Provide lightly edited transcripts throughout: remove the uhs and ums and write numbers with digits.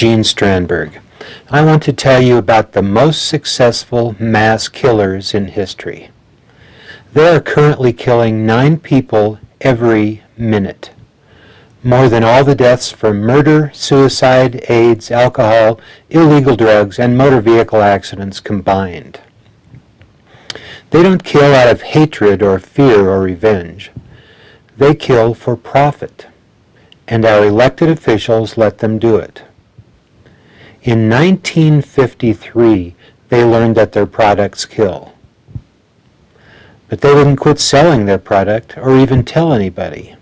Gene Strandberg. I want to tell you about the most successful mass killers in history. They are currently killing 9 people every minute, more than all the deaths from murder, suicide, AIDS, alcohol, illegal drugs, and motor vehicle accidents combined. They don't kill out of hatred or fear or revenge. They kill for profit, and our elected officials let them do it. In 1953, they learned that their products kill. But they didn't quit selling their product or even tell anybody.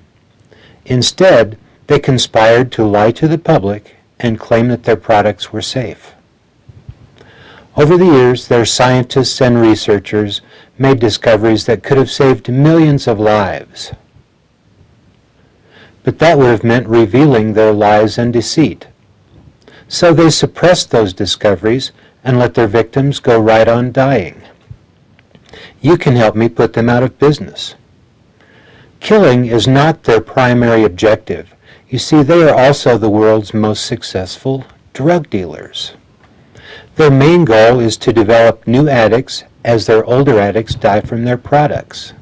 Instead, they conspired to lie to the public and claim that their products were safe. Over the years, their scientists and researchers made discoveries that could have saved millions of lives. But that would have meant revealing their lies and deceit. So they suppressed those discoveries and let their victims go right on dying. You can help me put them out of business. Killing is not their primary objective. You see, they are also the world's most successful drug dealers. Their main goal is to develop new addicts as their older addicts die from their products.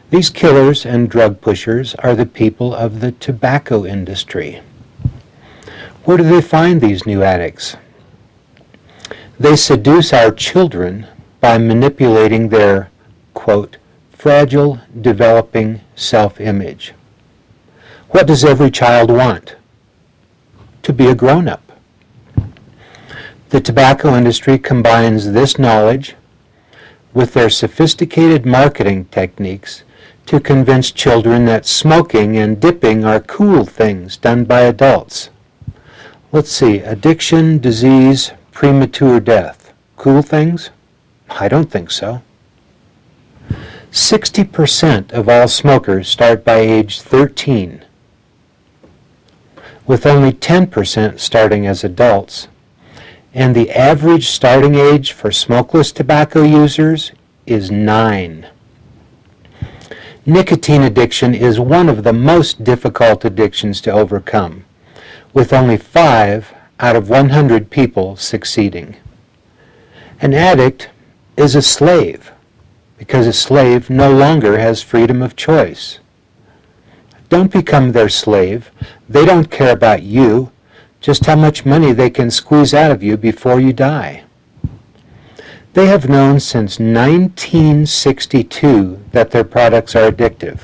These killers and drug pushers are the people of the tobacco industry. Where do they find these new addicts? They seduce our children by manipulating their, quote, fragile, developing self-image. What does every child want? To be a grown-up. The tobacco industry combines this knowledge with their sophisticated marketing techniques to convince children that smoking and dipping are cool things done by adults. Let's see, addiction, disease, premature death. Cool things? I don't think so. 60% of all smokers start by age 13, with only 10% starting as adults, and the average starting age for smokeless tobacco users is 9. Nicotine addiction is one of the most difficult addictions to overcome, with only 5 out of 100 people succeeding. An addict is a slave, because a slave no longer has freedom of choice. Don't become their slave. They don't care about you, just how much money they can squeeze out of you before you die. They have known since 1962 that their products are addictive.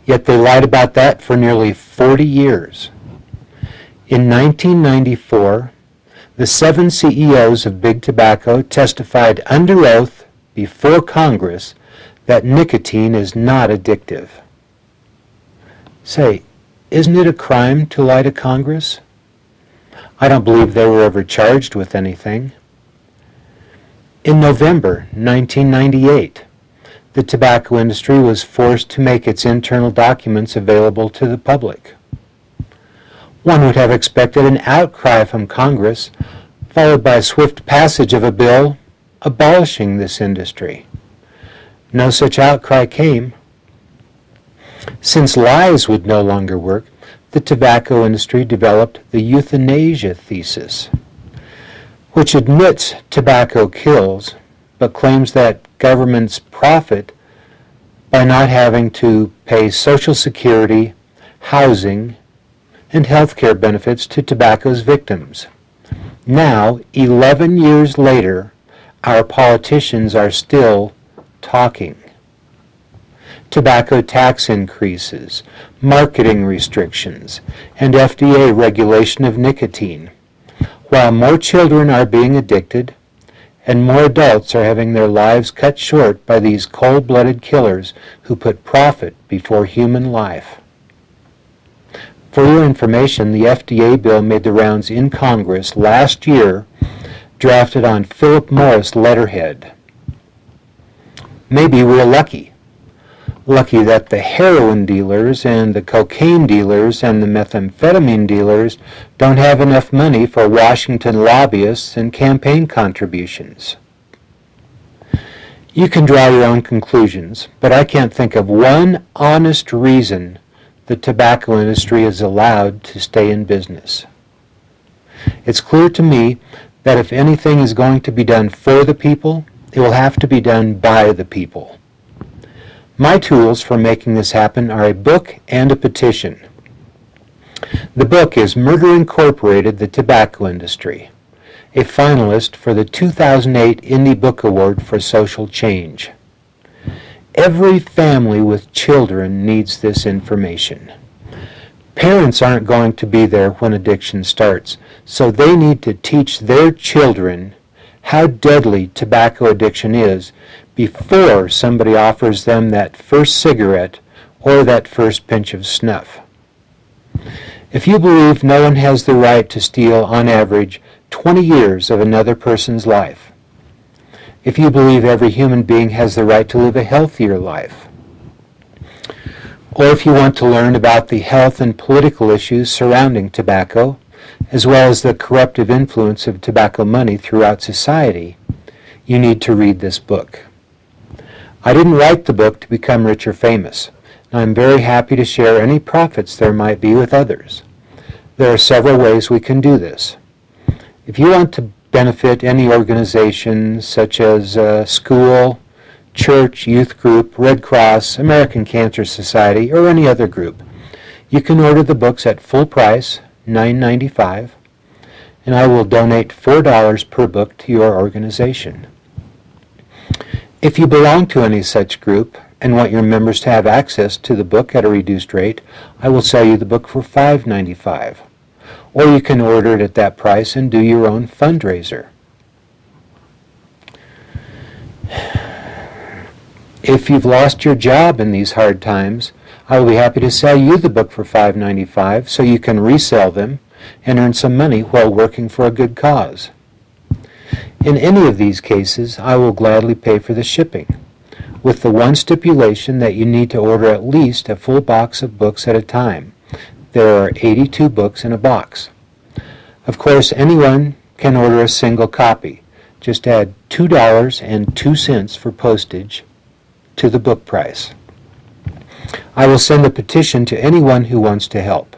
Yet they lied about that for nearly 40 years. In 1994, the 7 CEOs of Big Tobacco testified under oath before Congress that nicotine is not addictive. Say, isn't it a crime to lie to Congress? I don't believe they were ever charged with anything. In November 1998, the tobacco industry was forced to make its internal documents available to the public. One would have expected an outcry from Congress, followed by a swift passage of a bill abolishing this industry. No such outcry came. Since lies would no longer work, the tobacco industry developed the euthanasia thesis, which admits tobacco kills, but claims that governments profit by not having to pay Social Security, housing, and health care benefits to tobacco's victims. Now, 11 years later, our politicians are still talking. Tobacco tax increases, marketing restrictions, and FDA regulation of nicotine, while more children are being addicted and more adults are having their lives cut short by these cold-blooded killers who put profit before human life. For your information, the FDA bill made the rounds in Congress last year, drafted on Philip Morris letterhead. Maybe we're lucky that the heroin dealers and the cocaine dealers and the methamphetamine dealers don't have enough money for Washington lobbyists and campaign contributions. You can draw your own conclusions, but I can't think of one honest reason the tobacco industry is allowed to stay in business. It's clear to me that if anything is going to be done for the people, it will have to be done by the people. My tools for making this happen are a book and a petition. The book is Murder Incorporated, the Tobacco Industry, a finalist for the 2008 Indie Book Award for Social Change. Every family with children needs this information. Parents aren't going to be there when addiction starts, so they need to teach their children how deadly tobacco addiction is before somebody offers them that first cigarette or that first pinch of snuff. If you believe no one has the right to steal, on average, 20 years of another person's life, if you believe every human being has the right to live a healthier life, or if you want to learn about the health and political issues surrounding tobacco, as well as the corruptive influence of tobacco money throughout society, you need to read this book. I didn't write the book to become rich or famous. I'm very happy to share any profits there might be with others. There are several ways we can do this. If you want to benefit any organization such as school, church, youth group, Red Cross, American Cancer Society, or any other group, you can order the books at full price, $9.95, and I will donate $4 per book to your organization. If you belong to any such group and want your members to have access to the book at a reduced rate, I will sell you the book for $5.95. Or you can order it at that price and do your own fundraiser. If you've lost your job in these hard times, I will be happy to sell you the book for $5.95 so you can resell them and earn some money while working for a good cause. In any of these cases, I will gladly pay for the shipping, with the one stipulation that you need to order at least a full box of books at a time. There are 82 books in a box. Of course, anyone can order a single copy. Just add $2.02 for postage to the book price. I will send a petition to anyone who wants to help.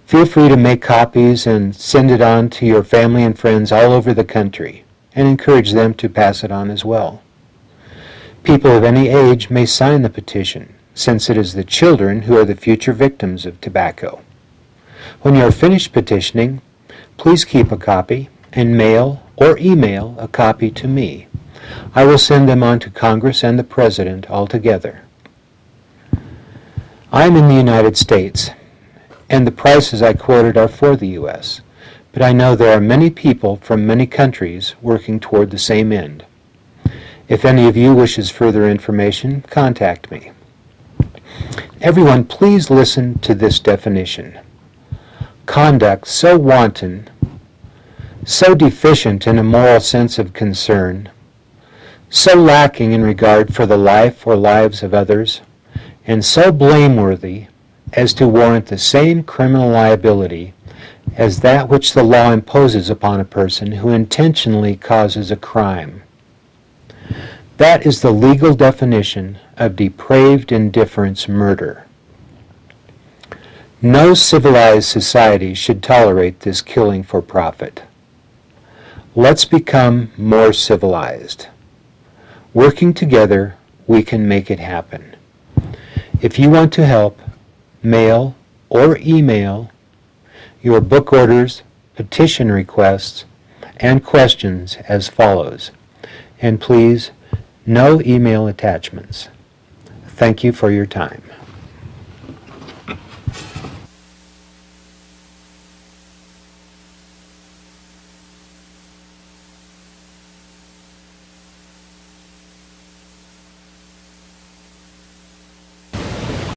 Feel free to make copies and send it on to your family and friends all over the country, and encourage them to pass it on as well. People of any age may sign the petition, since it is the children who are the future victims of tobacco. When you are finished petitioning, please keep a copy and mail or email a copy to me. I will send them on to Congress and the President altogether. I am in the United States, and the prices I quoted are for the U.S., but I know there are many people from many countries working toward the same end. If any of you wishes further information, contact me. Everyone, please listen to this definition. Conduct so wanton, so deficient in a moral sense of concern, so lacking in regard for the life or lives of others, and so blameworthy as to warrant the same criminal liability as that which the law imposes upon a person who intentionally causes a crime. That is the legal definition of depraved indifference murder. No civilized society should tolerate this killing for profit. Let's become more civilized. Working together, we can make it happen. If you want to help, mail or email your book orders, petition requests, and questions as follows. And please, no email attachments. Thank you for your time.